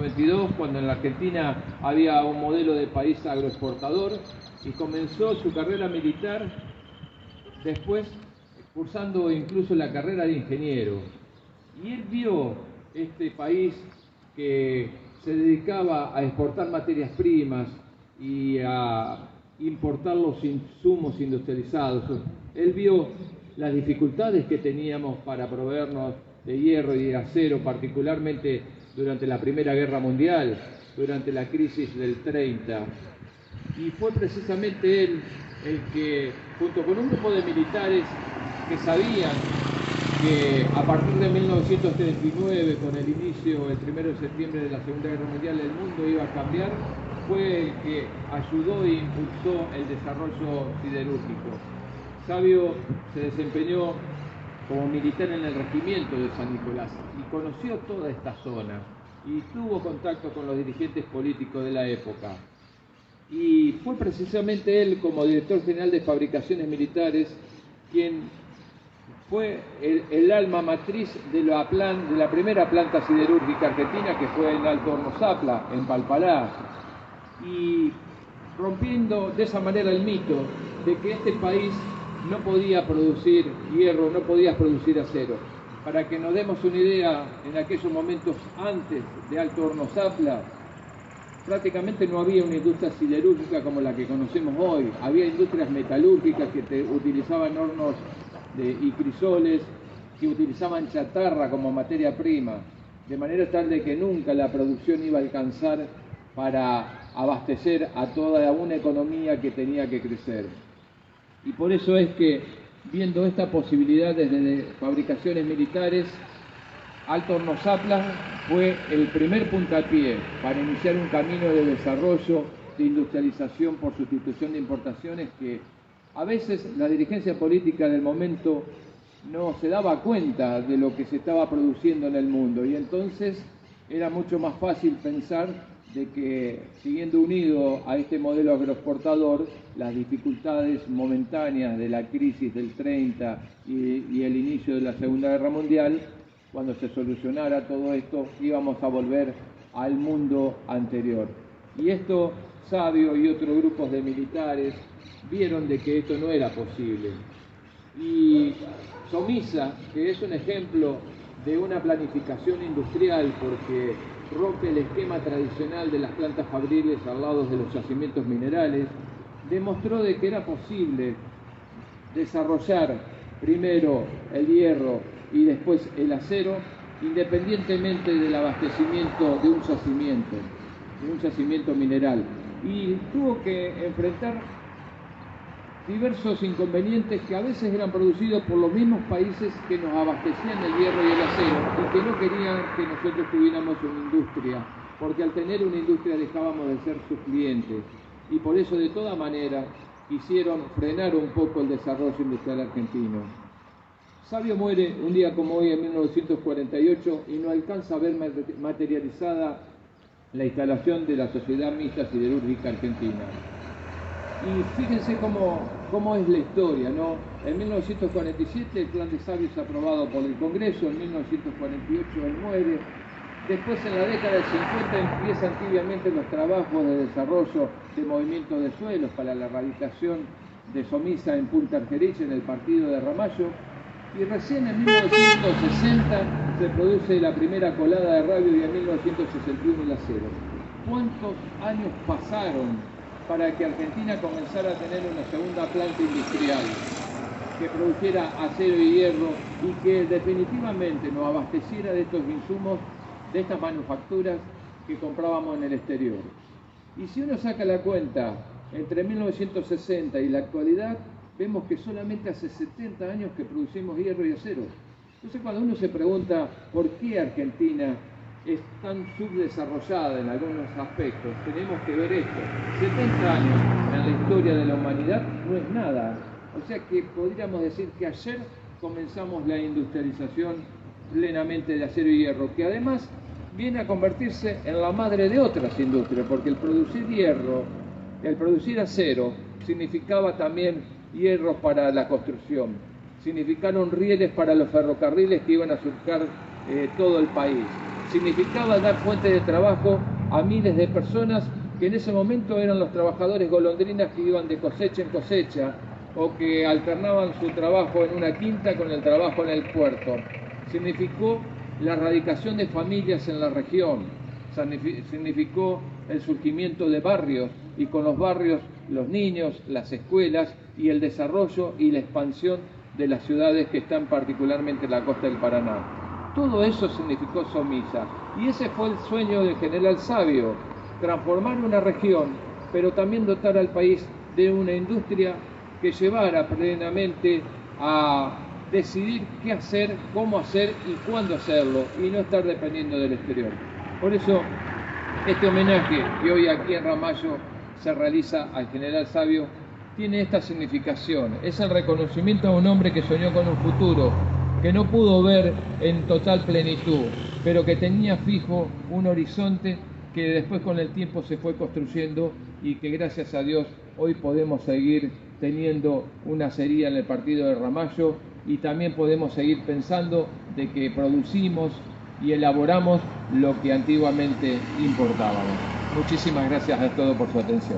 1992, cuando en la Argentina había un modelo de país agroexportador, y comenzó su carrera militar, después cursando incluso la carrera de ingeniero. Y él vio este país que se dedicaba a exportar materias primas y a importar los insumos industrializados. Él vio las dificultades que teníamos para proveernos de hierro y de acero, particularmente durante la Primera Guerra Mundial, durante la crisis del 30. Y fue precisamente él el que, junto con un grupo de militares que sabían que a partir de 1939, con el inicio, el 1 de septiembre de la Segunda Guerra Mundial, el mundo iba a cambiar, fue el que ayudó e impulsó el desarrollo siderúrgico. Sabio se desempeñó como militar en el regimiento de San Nicolás y conoció toda esta zona y tuvo contacto con los dirigentes políticos de la época. Y fue precisamente él, como director general de fabricaciones militares, quien fue el alma matriz de la primera planta siderúrgica argentina, que fue en Alto Horno Zapla, en Palpalá, y rompiendo de esa manera el mito de que este país no podía producir hierro, no podía producir acero. Para que nos demos una idea, en aquellos momentos antes de Alto Horno Zapla, prácticamente no había una industria siderúrgica como la que conocemos hoy. Había industrias metalúrgicas que utilizaban hornos y crisoles, que utilizaban chatarra como materia prima, de manera tal de que nunca la producción iba a alcanzar para abastecer a toda una economía que tenía que crecer. Y por eso es que, viendo esta posibilidad desde fabricaciones militares, Alto Horno Zapla fue el primer puntapié para iniciar un camino de desarrollo, de industrialización por sustitución de importaciones que a veces la dirigencia política del momento no se daba cuenta de lo que se estaba produciendo en el mundo, y entonces era mucho más fácil pensar de que, siguiendo unido a este modelo agroexportador, las dificultades momentáneas de la crisis del 30 y el inicio de la Segunda Guerra Mundial, cuando se solucionara todo esto, íbamos a volver al mundo anterior. Y esto, Sabio y otros grupos de militares vieron de que esto no era posible. Y Somisa, que es un ejemplo de una planificación industrial, porque rompe el esquema tradicional de las plantas fabriles al lado de los yacimientos minerales, demostró de que era posible desarrollar primero el hierro y después el acero, independientemente del abastecimiento de un yacimiento mineral. Y tuvo que enfrentar diversos inconvenientes que a veces eran producidos por los mismos países que nos abastecían el hierro y el acero y que no querían que nosotros tuviéramos una industria, porque al tener una industria dejábamos de ser sus clientes, y por eso de toda manera quisieron frenar un poco el desarrollo industrial argentino. Sabio muere un día como hoy en 1948 y no alcanza a ver materializada la instalación de la Sociedad Mixta Siderúrgica Argentina. Y fíjense cómo es la historia, ¿no? En 1947 el plan de Sabio es aprobado por el Congreso, en 1948 él muere. Después, en la década del 50, empiezan tibiamente los trabajos de desarrollo de movimientos de suelos para la erradicación de Somisa en Punta Argerich, en el partido de Ramallo. Y recién en 1960 se produce la primera colada de radio, y en 1961 el acero. ¿Cuántos años pasaron para que Argentina comenzara a tener una segunda planta industrial que produjera acero y hierro y que definitivamente nos abasteciera de estos insumos, de estas manufacturas que comprábamos en el exterior? Y si uno saca la cuenta entre 1960 y la actualidad, vemos que solamente hace 70 años que producimos hierro y acero. Entonces, cuando uno se pregunta por qué Argentina es tan subdesarrollada en algunos aspectos, tenemos que ver esto. 70 años en la historia de la humanidad no es nada. O sea que podríamos decir que ayer comenzamos la industrialización plenamente de acero y hierro, que además viene a convertirse en la madre de otras industrias, porque el producir hierro, el producir acero, significaba también hierros para la construcción, significaron rieles para los ferrocarriles que iban a surcar todo el país, significaba dar fuente de trabajo a miles de personas que en ese momento eran los trabajadores golondrinas que iban de cosecha en cosecha o que alternaban su trabajo en una quinta con el trabajo en el puerto. Significó la erradicación de familias en la región, significó el surgimiento de barrios y con los barrios los niños, las escuelas y el desarrollo y la expansión de las ciudades que están particularmente en la costa del Paraná. Todo eso significó Somisa y ese fue el sueño del general Sabio, transformar una región, pero también dotar al país de una industria que llevara plenamente a decidir qué hacer, cómo hacer y cuándo hacerlo, y no estar dependiendo del exterior. Por eso, este homenaje que hoy aquí en Ramallo se realiza al general Sabio tiene esta significación. Es el reconocimiento a un hombre que soñó con un futuro, que no pudo ver en total plenitud, pero que tenía fijo un horizonte que después con el tiempo se fue construyendo y que gracias a Dios hoy podemos seguir teniendo una acería en el partido de Ramallo y también podemos seguir pensando de que producimos y elaboramos lo que antiguamente importábamos. Muchísimas gracias a todos por su atención.